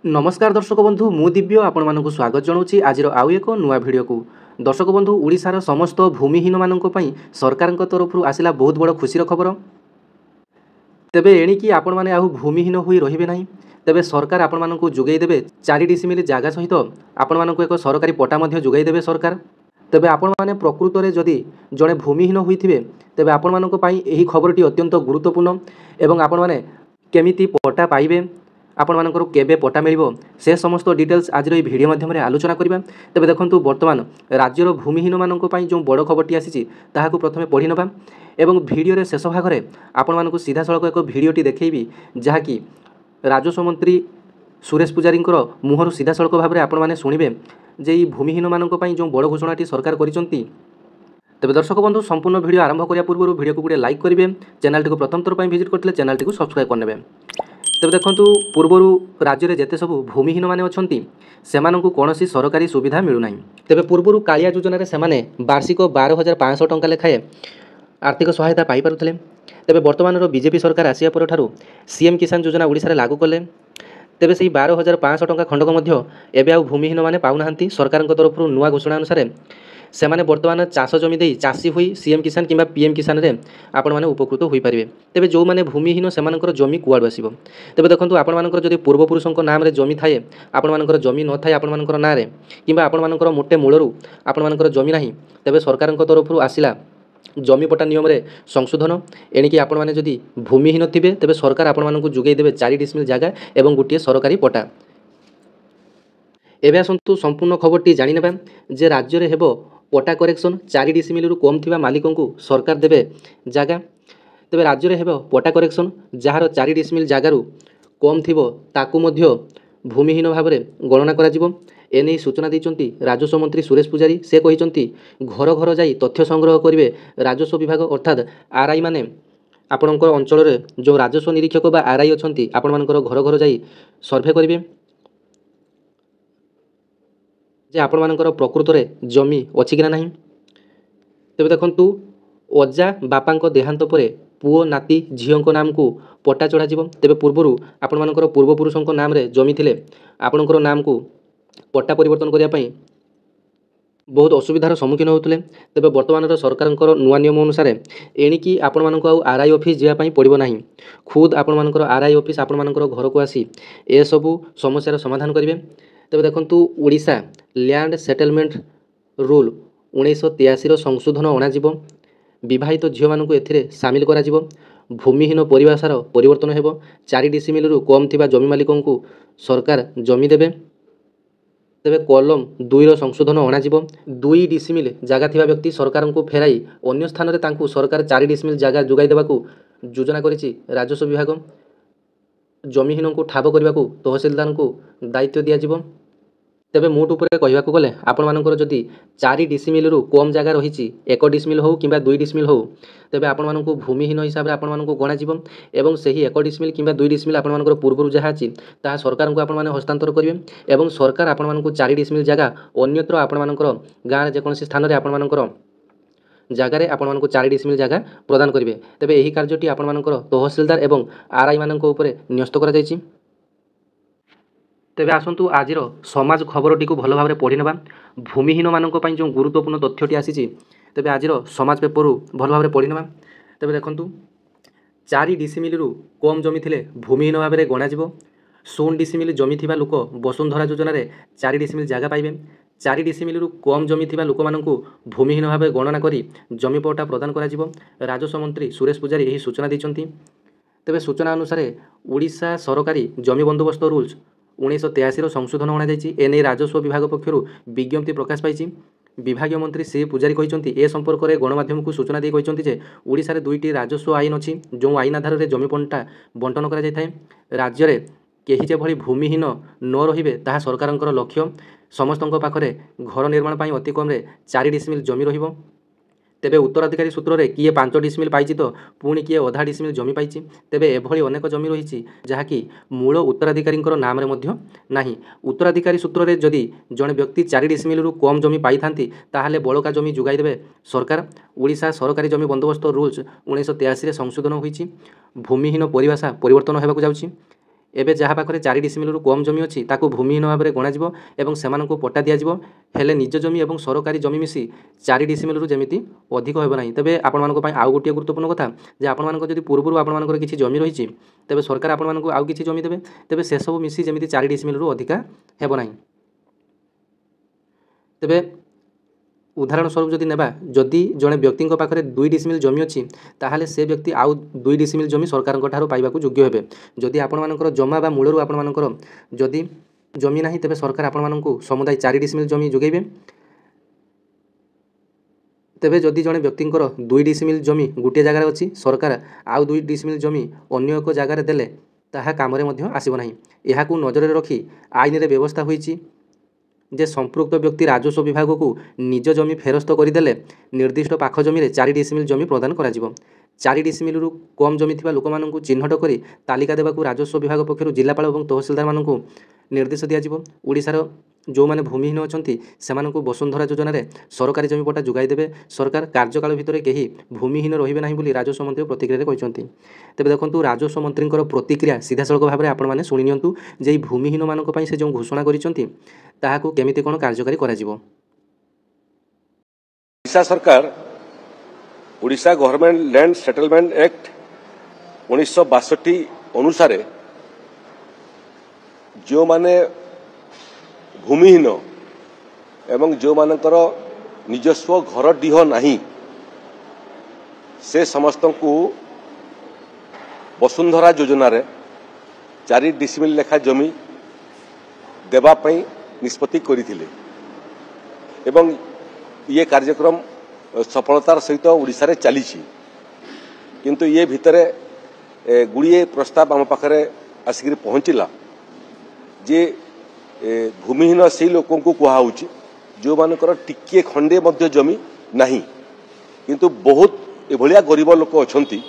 नमस्कार दर्शक बंधु मु दिव्य आपण मानक स्वागत जनाऊँगी आज आउ एक नुआ भिडियो को। दर्शक बंधु ओडिशार समस्त भूमिहीन मानक पई सरकार तरफ आसला बहुत बड़ खुशी खबर। तेबे एणिकी आपण माने आउ भूमिहीन होई रहिबे नाही। तेबे सरकार आपण मानक जोगाई देबे 4 डिसिमिल जागा सहित आपण मानक एक सरकारी पट्टा मध्ये जोगाई देबे सरकार। तेबे आपण माने प्रकृत रे जदि जड़े भूमिहीन होइथिबे तेबे आपण मानक पई एही खबरटी अत्यंत गुरुत्वपूर्ण एवं आपण माने केमिति पट्टा पाइबे आपण मानकर केबे पट्टा मिलिबो से समस्त डिटेल्स आज ये वीडियो माध्यम आलोचना करबा। तेबे देखंतु वर्तमान राज्यर भूमिहीन मानक पई जो बड़ खबरटी आसीची ताहाकु प्रथमे पढ़ी नबा एवं वीडियो रे शेष भाग रे आपण मानकु सीधा सड़क एक वीडियोटी देखैबी जहाँकि राजस्व मंत्री सुरेश पुजारी मुहर सीधा सड़क भाव में आपण माने शुणिबे जे ई भूमिहीन मानक पई जो बड़ घोषणाटी सरकार करिसंती। तेबे दर्शक बंधु संपूर्ण वीडियो आरंभ करिया पूर्व वीडियो को गुटे लाइक करेंगे, चैनल को प्रथम थर पर विजिट करते चैनल को सब्सक्राइब करने। तेबे देखंतु पूर्वर राज्य में जिते सब भूमिहीन माने अछंती सेमानंकु कोनोसी सरकारी सुविधा मिलुनाई। तेबे पूर्वर कालिया योजना से माने वार्षिक 12,500 टंका लेखाए आर्थिक सहायता पाई पारुथले। तेबे वर्तमान बीजेपी सरकार आसिया पर ठारू सीएम किसान योजना ओडिशा रे लागू कले। तेबे से 12,500 टंका खंडक मध्य एबे आउ भूमिहीन माने पाउनाहांती। सरकार तरफ नुआ घोषणा अनुसार सेमाने वर्तमान चाष जमी दे चाषी हुई सीएम किसान किंबा पीएम किसान रे आपण माने उपकृत होई परिबे। तेबे जो माने भूमिहीन सेमानकर जमी कुआड आसीबो। तेबे देखंतु आपण मानकर जदि पूर्वपुरुषक नाम रे जमी थाए आपण मानकर जमी न थाए आपण मानकर ना रे किंबा आपण मानकर मोटे मूलरू आपण मानकर जमी नाही तेबे सरकार तरफ आसिला जमी पट्टा नियम रे संशोधन। एणिकी आपण माने जदि भूमिहीन थिबे तेबे सरकार आपण मानकु जुगै देबे 4 डिसिमिल जागा एवं गोटे सरकारी पट्टा। एबे आसंतु संपूर्ण खबरटी जानि नेबा जे राज्य रे हेबो पट्टा करेक्शन 4 डिसिमिल कम थिबा मालिकंकु सरकार देबे जागा। तेबे राज्य रे हेबो पट्टा करेक्शन जହାର 4 डिसिमिल जागारू कम थिबो ताकु मध्य भूमिहीन भाव में गणना करा जिवो। एने सूचना दैचंती राजस्व मंत्री सुरेश पुजारी। से कहिचंती घर घर जाई तथ्य संग्रह करिवे राजस्व विभाग अर्थात आरआई माने आपणकर अंचल रे जो राजस्व निरीक्षक बा आरआई अछंती आपण मानकर घर घर जाई सर्वे करिवे जे आपण मानकर प्रकृत रे जमी अछि कि नाही। तेबे देखंतु अजा बापांक देहांत परे पुओ नाती झीओंक नाम को पट्टा चढ़ा जिवो। तेबे पूर्वरु आपण मानकर पूर्वपुरुषंक नाम रे जमी थिले आपणकर नाम को पट्टा परिवर्तन करिया पई बहुत असुविधार सम्मुखीन होउतले। तेबे वर्तमान सरकार नुआ नियम अनुसार एणिकी आपण मानक आउ आरआई ऑफिस जिया पई पड़िबो नाही। खुद आपण मानकर आरआई ऑफिस आपण मानकर घर को आसी ए सबु समस्यार समाधान करिवे। तेबे देखंतु ओडिशा लैंड सेटलमेंट रूल 1983 संशोधन अणाजिवो। विवाहित झील मानक एथिरे सामिल करा जिवो। भूमिहीन परिभाषार परिवर्तन हेबो। 4 डिसिमिल कम थिबा जमी मालिकंकु सरकार जमी देबे। तेबे कलम 2 संशोधन अणाजिवो। 2 डिसिमिल जागा थिबा व्यक्ति सरकार को फेराई अन्य स्थान रे तांकु सरकार 4 डिसिमिल जागा जोगाई देबाकू योजना करिछि राजस्व विभाग। जमीहीन को ठाब करने को तहसिलदार को दायित्व दिया जिवो। तेबे मोट उपरे कहबाकू गले आपण मानकर जदि 4 डिसिमिल कम जगह रही 1 डिसिमिल हो कि 2 डिसिमिल हो तेबे आपण मानकु भूमिहीन हिसाब से आपण मानकु गणा जिवो एवं सही 1 डिसिमिल कि 2 डिसिमिल आपण मानकर पूर्वरु जहाँ अछि ताहा सरकार को आपण माने हस्तांतर करिवे एवं सरकार आपण मानकु 4 डिसिमिल जगह अन्यत्र आपण मानकर गाँव जेकोसी स्थान रे आपण मानकर जगार आपण मानकु 4 डिसिमिल जगह प्रदान करिवे। तेबे एही कार्यटी आपण मानकर तहसिलदार एवं आरआई मानक उपरे न्यस्त करा जायछि। तेबे आसंतु आजिर समाज खबरटी को भल भाव में पढ़ी नबा। भूमिहीन मानक पई जो गुरुत्वपूर्ण तथ्यटी आसीछि तेबे आजिर समाज पेपर भल भाव में पढ़ी नबा। तेबे देखंतु 4 डिसिमिल कम जमी थिले भूमिहीन भाव में गणा जिवो। 16 डिसिमिल जमी थिबा लोक वसुंधरा योजना रे 4 डिसिमिल जागा पाइबे। 4 डिसिमिल कम जमी थिबा लोक मानकु भूमिहीन भाव गणना करी जमी पट्टा प्रदान करा जिवो। राजस्व मंत्री सुरेश पुजारी एही सूचना दैचंती। तेबे सूचना अनुसार ओडिशा सरकारी जमी बंदोबस्त रूल्स 1983 संशोधन अणाଯାଇଛି। एने राजस्व विभाग पक्षरु विज्ञप्ति प्रकाश पाई। विभागीय मंत्री श्री पुजारी कहते ए संपर्क में गणमाध्यम को सूचना दी कहते ओडिशा रे 2टी राजस्व आईन अच्छी जो आईन आधार में जमी पट्टा बंटन करा जायथाय। राज्य में केही जेभली भूमिहीन न रहिबे ताहा सरकारंकर लक्ष्य। समस्तंक पाखरे घर निर्माण पाई अति कम 4 डिसिमिल जमी रहिबो। तेबे उत्तराधिकारी सूत्र रे किए 5 डिसिमिल पाइछि तो पुणी किए अधा डिसिमिल जमी पाइछि। तेबे एभली अनेक जमी रही जहाँकि मूल उत्तराधिकारी नाम रे मध्य नाही। उत्तराधिकारी सूत्र रे जदि जड़े व्यक्ति 4 डिसिमिल कम जमी पाई थांती ताहाले बड़का जमी जुगाई देबे सरकार। ओडिशा सरकारी जमी बंदोबस्त रूल्स 1983 संशोधन होईछि। भूमिहीन परिभाषा परिवर्तन हेबाकू जाउछि एबे जहाँ पाखरे 4 डिसिमिलରୁ कम जमी अछि ताकू भूमिहीन भाव गणाଯିब एवं सेमानंकु पट्टा दियाजिब हेले निज जमी एवं सरकारी जमी मिसी 4 डिसिमिलରୁ जेमिति अधिक हेब नाही। तेबे आपण मानको पई आउ गोटिए गुरुत्वपूर्ण कथा जे आपण मानको जदि पूर्वरु आपण मानकर किछि जमी रहिछि तेबे सरकार आपण मानको आउ किछि जमी देबे तेबे से सब मिसी जेमिति 4 डिसिमिलରୁ अधिका हेब नाही। तेबे उदाहरण स्वरूप जदि नेबा जदि जड़े व्यक्ति पाखे 2 डिसिमिल जमी अच्छी ताहले से व्यक्ति आउ 2 डिसिमिल जमी सरकार पाइबा योग्य हेबे। जदि आपण मानकर जमा बा मूलरू आपण मानकर जदि जमी नाही तेबे सरकार आपण मानकु समुदाय 4 डिसिमिल जमी जोगेबे। तेबे जदि जड़े व्यक्ति 2 डिसिमिल जमी गोटे जगार अच्छी सरकार आउ 2 डिसिमिल जमी अन्य एक जगार देले ताहा कामरे मध्य आसीब नाही। एहाकु नजर रखी आईन रे व्यवस्था होईची जे संपृक्त व्यक्ति राजस्व विभाग को निज जमी फेरस्त करदेले निर्दिष्ट पाख जमी 4 डिसिमिल जमी प्रदान करा जिवो। 4 डिसिमिलरू कम जमी थिबा लोक मानकु चिन्हट करी तालिका देबाकू राजस्व विभाग पक्षरु जिलापाल और तहसीलदार मानकु निर्देश दिया जिवो। ओडिशार जो माने भूमिहीन अछंती सेमानकु वसुंधरा योजना रे सरकारी जमी पट्टा जुगाई देबे। सरकार कार्यकाल भितर केही भूमिहीन रहिबे नाही बोली राजस्व मंत्री प्रतिक्रिया रे कहिसंती। तेबे देखंतु राजस्व मंत्रींकर प्रतिक्रिया सीधा सड़क भाव में आपण माने सुनि नियंतु जे ई भूमिहीन मानक पई से जो घोषणा करिसंती ताहाकू केमिति कोन कार्यकारी करा जिवो। ओडिशा सरकार Odisha government land settlement act 1962 अनुसार जो माने भूमिहीन एवं जो मानकर निजस्व घर डीह नहीं से समस्त को वसुंधरा योजना रे 4 डिसिमिल लेखा जमी देवाई निष्पत्ति करथिले एवं ये कार्यक्रम सफलतार सहित ओडिशा रे चली किंतु ये भितरे गुड़िए प्रस्ताव आम पाखरे आसिक पहुँचला जे भूमिहीन से लोकों को कहुच्ची जो मानकर टिके खंडे मध्य जमी नहीं किंतु बहुत एभलिया गरीब लोक अछंती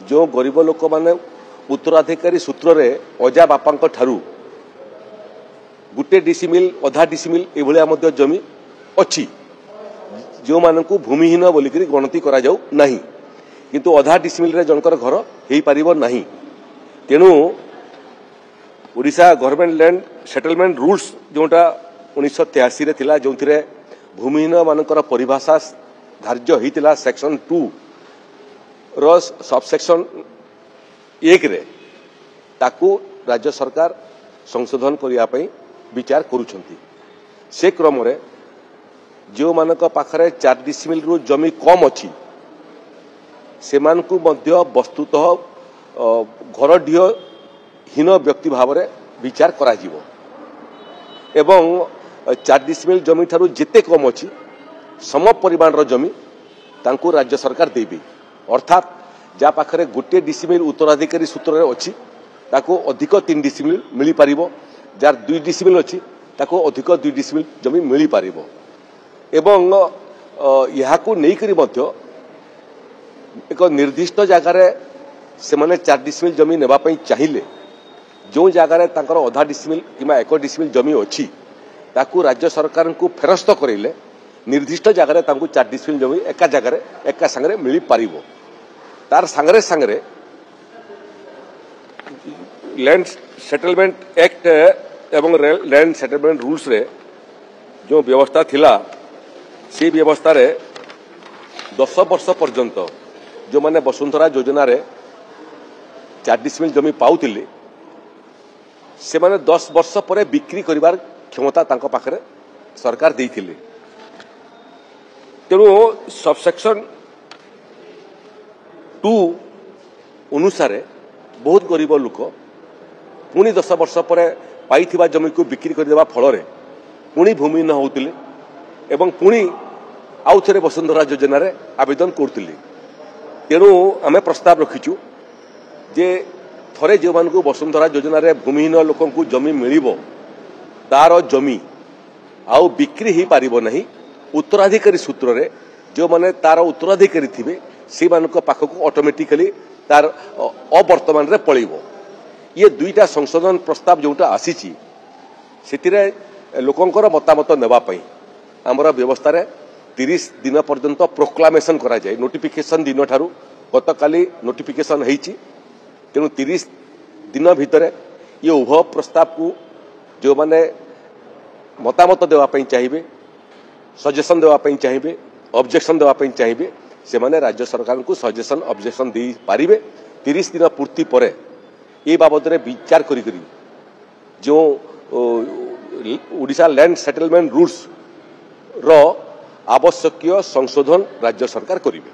जो गरीब लोक माने उत्तराधिकारी सूत्र रे अजा बापा ठारू गुटे डिसिमिल आधा डिसिमिल एभलिया मध्य जमी अच्छी जो मानकु भूमिहीन बोलिक गणति करा जाऊ नहीं किंतु आधा डिसिमिल रे जनकर घर हेई पारिबो नहीं। तेणु Odisha government land settlement rules जोटा 1983 रे थिला जो भूमिहीन मानकर परिभाषा धार्य होता सेक्शन 2 रो सबसेक्शन 1 रे ताकू राज्य सरकार संशोधन करिया पई विचार करूछंती। से क्रम रे जो मानक पाखरे 4 डिसिमिल रु जमी कम अच्छी से मानकु मध्य वस्तुतः घर डीह हीन व्यक्ति भाव में विचार करा जीवो एवं 4 डिसिमिल जमी ठारू जिते कम अच्छी सम परिमाण जमी तांको राज्य सरकार देबी अर्थात जा पाखरे गोटे डिसिमिल उत्तराधिकारी सूत्र अच्छी ताको अधिक 3 डिसिमिल मिली पारिबो जार 2 डिसिमिल अच्छी ताको अधिक 2 डिसिमिल जमी मिली पारिबो एवं यहाकू नहीं करी मध्य एक निर्दिष्ट जगार से माने 4 डिसिमिल जमी नेबा पई चाहिए जो जगार तांकर आधा डिसिमिल किंवा 1 डिसिमिल जमी अच्छी ताकू राज्य सरकार को फेरस्त करेले निर्दिष्ट जगार तांको 4 डिसिमिल जमी एका जगार एका संगे मिली पारिबो। तार संगे संगे लैंड सेटलमेंट एक्ट एवं लैंड सेटलमेंट रूल्स रे जो व्यवस्था थिला से व्यवस्था रे 10 वर्ष पर्यंत जो माने वसुंधरा योजना रे 4 डिसिमिल जमी पाउथिले से माने 10 वर्ष पर बिक्री करिवार क्षमता तांको पाखरे सरकार देइथिले। तेणु सबसेक्शन 2 अनुसार बहुत गरीब लोक पुणी 10 वर्ष पर पाइथिबा जमी को बिक्री करदेवा फल रे पुणी भूमिहीन होउतिले एवं पुणी आउ थे वसुंधरा योजना रे आवेदन करथिले। तेणु आमे प्रस्ताव रखिचु जे थरे जो मान को वसुंधरा योजना रे भूमिहीन लोकों को जमी मिलिबो तार जमी आउ बिक्री ही पारिबो नहीं उत्तराधिकारी सूत्र रे जो माने तार उत्तराधिकारी थिबे से मानक पाखक ऑटोमेटिकली तार अवर्तमान रे पळिबो। ये दुईटा संशोधन प्रस्ताव जोटा आसीची सेतिरे लोकंकर मतामत नेबा पई हमर व्यवस्था रे 30 दिन पर्यंत प्रोक्लामेशन करा जाए नोटिफिकेशन दिन ठारू गतकाली नोटिफिकेशन हेची तेणु 30 दिन भितर ये उभय प्रस्ताव को जो माने मतामत देवाई चाहिए, सजेशन देवाई चाहिए, ऑब्जेक्शन देवाई चाहिए, से माने राज्य सरकार को सजेशन ऑब्जेक्शन दे पारिबे। 30 दिन पूर्ति पर ये बाबद में विचार करी जो ओडिशा लैंड सेटलमेंट रूल्स रो आवश्यक संशोधन राज्य सरकार करिवे।